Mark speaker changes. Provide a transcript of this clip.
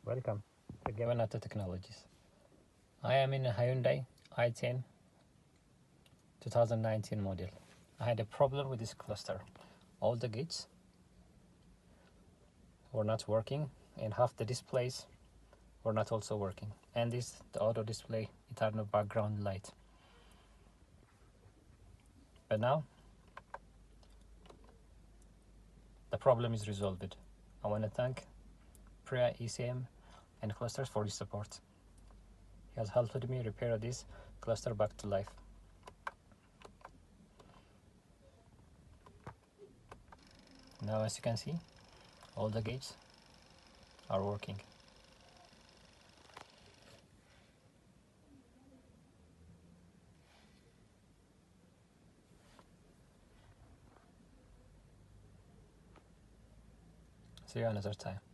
Speaker 1: Welcome to Given Auto Technologies. I am in a Hyundai i10 2019 model. I had a problem with this cluster. All the gates were not working and half the displays were not also working. And the auto display, it had no background light. But now the problem is resolved. I want to thank Priya ECM and clusters for his support. He has helped me repair this cluster back to life. Now, as you can see, all the gates are working. See you another time.